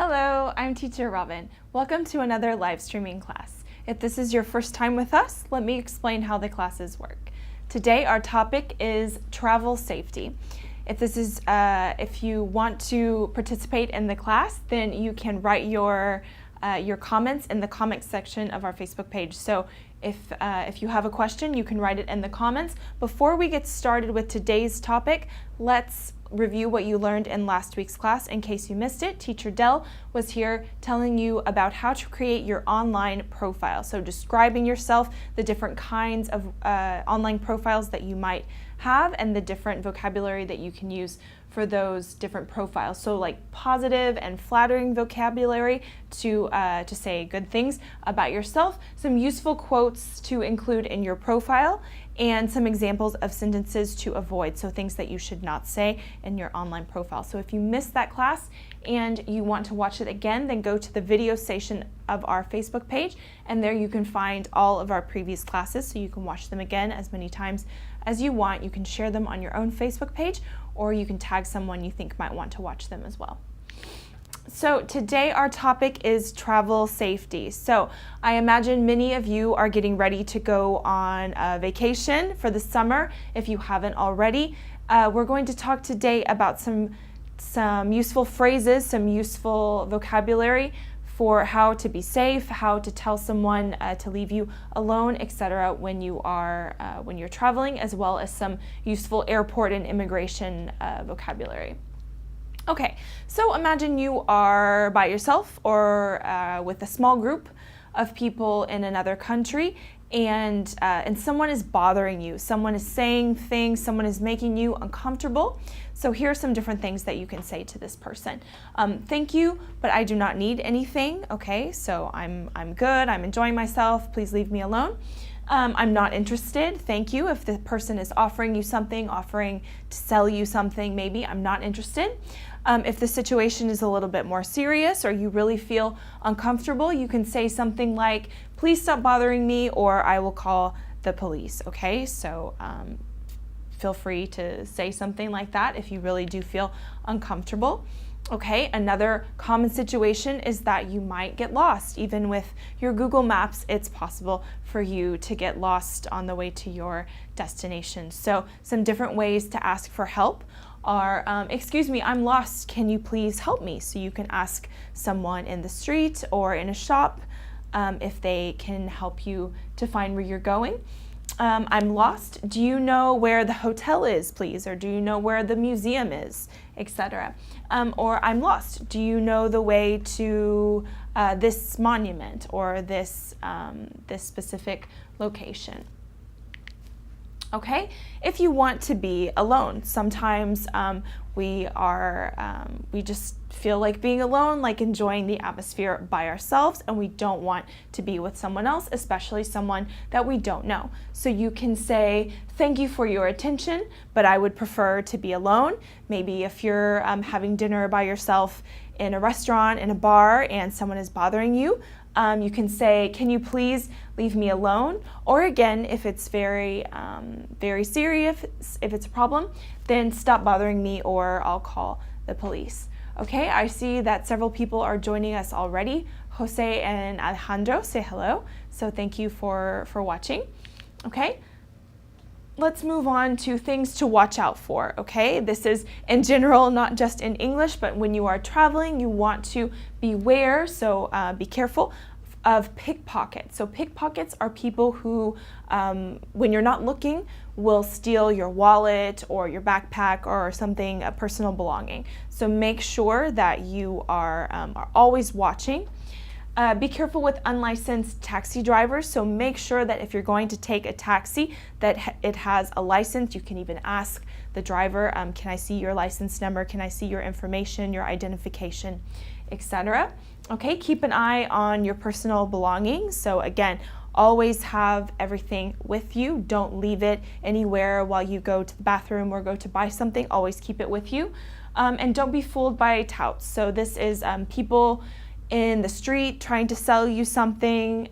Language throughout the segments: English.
Hello, I'm Teacher Robin. Welcome to another live streaming class. If this is your first time with us, let me explain how the classes work. Today our topic is travel safety. If you want to participate in the class, then you can write your comments in the comments section of our Facebook page. So if you have a question, you can write it in the comments. Before we get started with today's topic, let's review what you learned in last week's class. In case you missed it, Teacher Dell was here telling you about how to create your online profile. So describing yourself, the different kinds of online profiles that you might have, and the different vocabulary that you can use for those different profiles. So like positive and flattering vocabulary to say good things about yourself, some useful quotes to include in your profile, and some examples of sentences to avoid, so things that you should not say in your online profile. So if you missed that class and you want to watch it again, then go to the video section of our Facebook page, and there you can find all of our previous classes, so you can watch them again as many times as you want. You can share them on your own Facebook page, or you can tag someone you think might want to watch them as well. So today our topic is travel safety. So I imagine many of you are getting ready to go on a vacation for the summer if you haven't already. We're going to talk today about some useful phrases, some useful vocabulary for how to be safe, how to tell someone to leave you alone, etc. when you're traveling, as well as some useful airport and immigration vocabulary. Okay, so imagine you are by yourself or with a small group of people in another country, and someone is bothering you. Someone is saying things, someone is making you uncomfortable. So here are some different things that you can say to this person. Thank you, but I do not need anything. Okay, so I'm good, I'm enjoying myself, please leave me alone. I'm not interested, thank you. If the person is offering you something, offering to sell you something, maybe I'm not interested. If the situation is a little bit more serious or you really feel uncomfortable, you can say something like, please stop bothering me, or I will call the police, okay? So feel free to say something like that if you really do feel uncomfortable. Okay, another common situation is that you might get lost. Even with your Google Maps, it's possible for you to get lost on the way to your destination. So some different ways to ask for help are, excuse me, I'm lost, can you please help me? So you can ask someone in the street or in a shop if they can help you to find where you're going. I'm lost, do you know where the hotel is, please? Or do you know where the museum is, etc. Or I'm lost, do you know the way to this monument or this specific location? Okay, if you want to be alone, sometimes we just feel like being alone, like enjoying the atmosphere by ourselves, and we don't want to be with someone else, especially someone that we don't know. So you can say, thank you for your attention, but I would prefer to be alone. Maybe if you're having dinner by yourself in a restaurant, in a bar, and someone is bothering you, you can say, can you please leave me alone? Or again, if it's very serious, if it's a problem, then stop bothering me or I'll call the police. Okay, I see that several people are joining us already. Jose and Alejandro, say hello. So thank you for watching. Okay, let's move on to things to watch out for, okay? This is in general, not just in English, but when you are traveling, you want to beware, so be careful of pickpockets. So pickpockets are people who, when you're not looking, will steal your wallet or your backpack or something, a personal belonging. So make sure that you are always watching. Be careful with unlicensed taxi drivers, so make sure that if you're going to take a taxi that it has a license. You can even ask the driver, can I see your license number, can I see your information, your identification, etc. Okay, keep an eye on your personal belongings. So again, always have everything with you. Don't leave it anywhere while you go to the bathroom or go to buy something. Always keep it with you. And don't be fooled by touts. So this is people in the street trying to sell you something.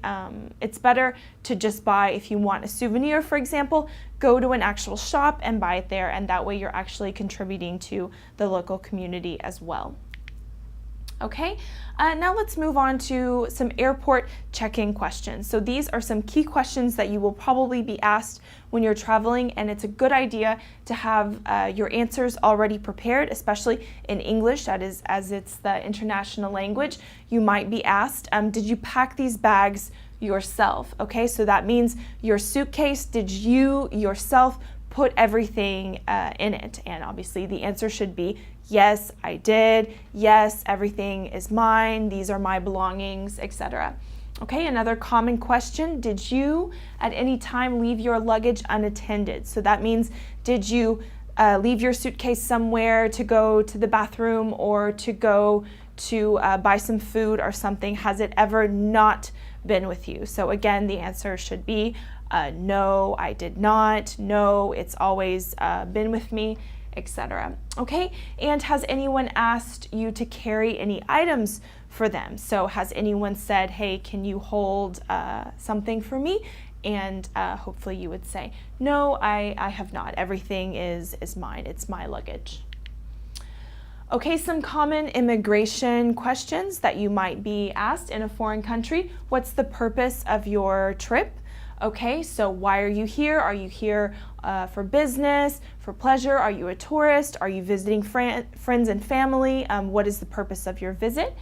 It's better to just buy, if you want a souvenir, for example, go to an actual shop and buy it there, and that way you're actually contributing to the local community as well. Okay, now let's move on to some airport check-in questions. So these are some key questions that you will probably be asked when you're traveling, and it's a good idea to have your answers already prepared, especially in English, that is, as it's the international language. You might be asked, did you pack these bags yourself? Okay, so that means your suitcase, did you yourself put everything in it? And obviously the answer should be yes, I did. Yes, everything is mine. These are my belongings, etc. Okay, another common question, did you at any time leave your luggage unattended? So that means, did you leave your suitcase somewhere to go to the bathroom or to go to buy some food or something? Has it ever not been with you? So again, the answer should be no, I did not. No, it's always been with me, etc. Okay, and has anyone asked you to carry any items for them? So has anyone said, hey, can you hold something for me? And hopefully you would say, no, I have not. Everything is mine. It's my luggage. Okay, some common immigration questions that you might be asked in a foreign country. What's the purpose of your trip? Okay, so why are you here? Are you here for business, for pleasure? Are you a tourist? Are you visiting friends and family? What is the purpose of your visit?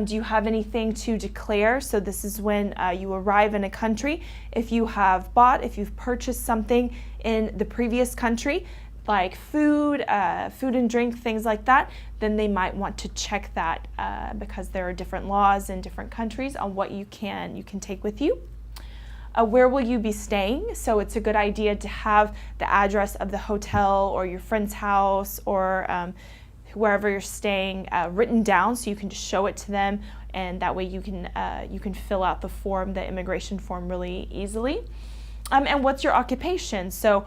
Do you have anything to declare? So this is when you arrive in a country. If you've purchased something in the previous country, like food and drink, things like that, then they might want to check that because there are different laws in different countries on what you can take with you. Where will you be staying? So it's a good idea to have the address of the hotel or your friend's house or wherever you're staying written down, so you can just show it to them, and that way you can fill out the immigration form really easily. And what's your occupation? So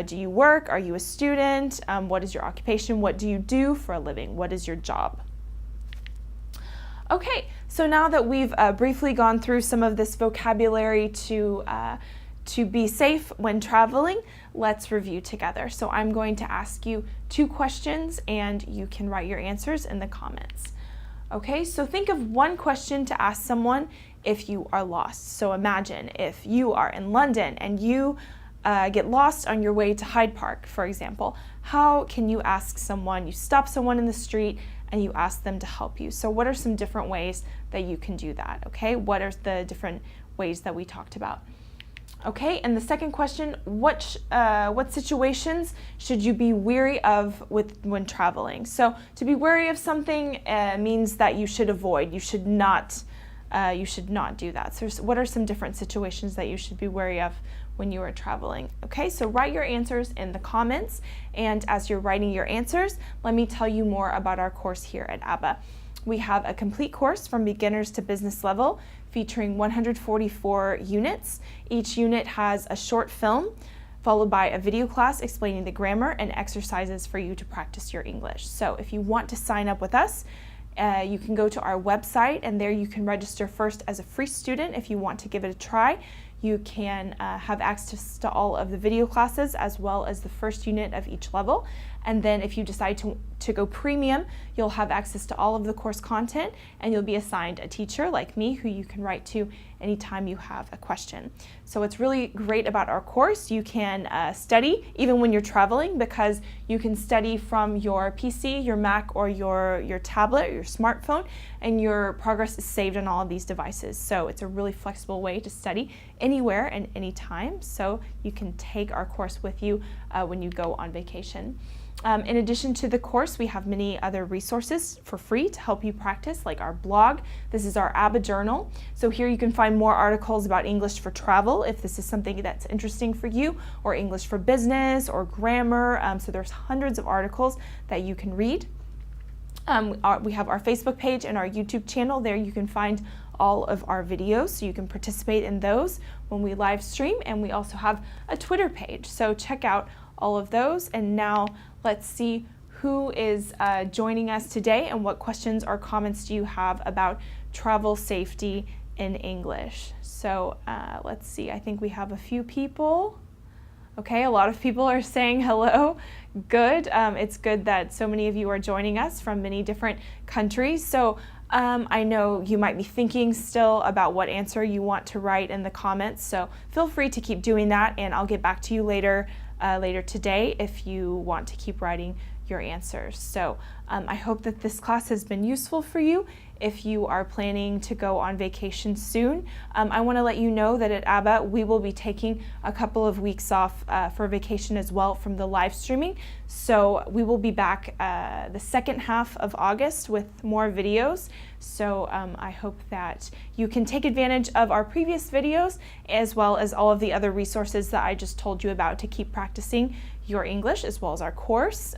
do you work? Are you a student? What is your occupation? What do you do for a living? What is your job? Okay, so now that we've briefly gone through some of this vocabulary to be safe when traveling, let's review together. So I'm going to ask you 2 questions and you can write your answers in the comments. Okay, so think of one question to ask someone if you are lost. So imagine if you are in London and you get lost on your way to Hyde Park, for example. How can you ask someone? You stop someone in the street and you ask them to help you. So what are some different ways that you can do that? Okay, what are the different ways that we talked about? Okay, and the second question, what situations should you be wary of when traveling? So to be wary of something means that you should avoid. You should not do that. So what are some different situations that you should be wary of when you are traveling? Okay, so write your answers in the comments, and as you're writing your answers, let me tell you more about our course here at ABBA. We have a complete course from beginners to business level featuring 144 units. Each unit has a short film followed by a video class explaining the grammar and exercises for you to practice your English. So if you want to sign up with us, you can go to our website, and there you can register first as a free student if you want to give it a try. You can have access to all of the video classes as well as the first unit of each level. And then if you decide to go premium, you'll have access to all of the course content, and you'll be assigned a teacher like me who you can write to anytime you have a question. So what's really great about our course, you can study even when you're traveling, because you can study from your PC, your Mac, or your tablet, or your smartphone, and your progress is saved on all of these devices. So it's a really flexible way to study anywhere and anytime. So you can take our course with you when you go on vacation. In addition to the course, we have many other resources for free to help you practice, like our blog. This is our ABBA journal. So here you can find more articles about English for travel if this is something that's interesting for you, or English for business or grammar. So there's hundreds of articles that you can read. We have our Facebook page and our YouTube channel. There you can find all of our videos, so you can participate in those when we live stream. And we also have a Twitter page, so check out all of those. And now let's see who is joining us today and what questions or comments do you have about travel safety in English. So let's see, I think we have a few people. Okay, a lot of people are saying hello. Good. It's good that so many of you are joining us from many different countries. So I know you might be thinking still about what answer you want to write in the comments. So feel free to keep doing that, and I'll get back to you later today if you want to keep writing your answers. So I hope that this class has been useful for you. If you are planning to go on vacation soon, I want to let you know that at ABBA we will be taking a couple of weeks off for vacation as well from the live streaming. So we will be back the second half of August with more videos. So I hope that you can take advantage of our previous videos as well as all of the other resources that I just told you about to keep practicing your English, as well as our course,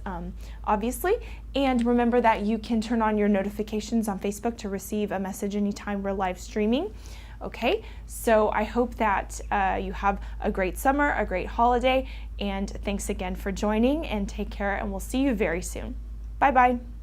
obviously. And remember that you can turn on your notifications on Facebook to receive a message anytime we're live streaming. Okay, so I hope that you have a great summer, a great holiday, and thanks again for joining, and take care, and we'll see you very soon. Bye-bye.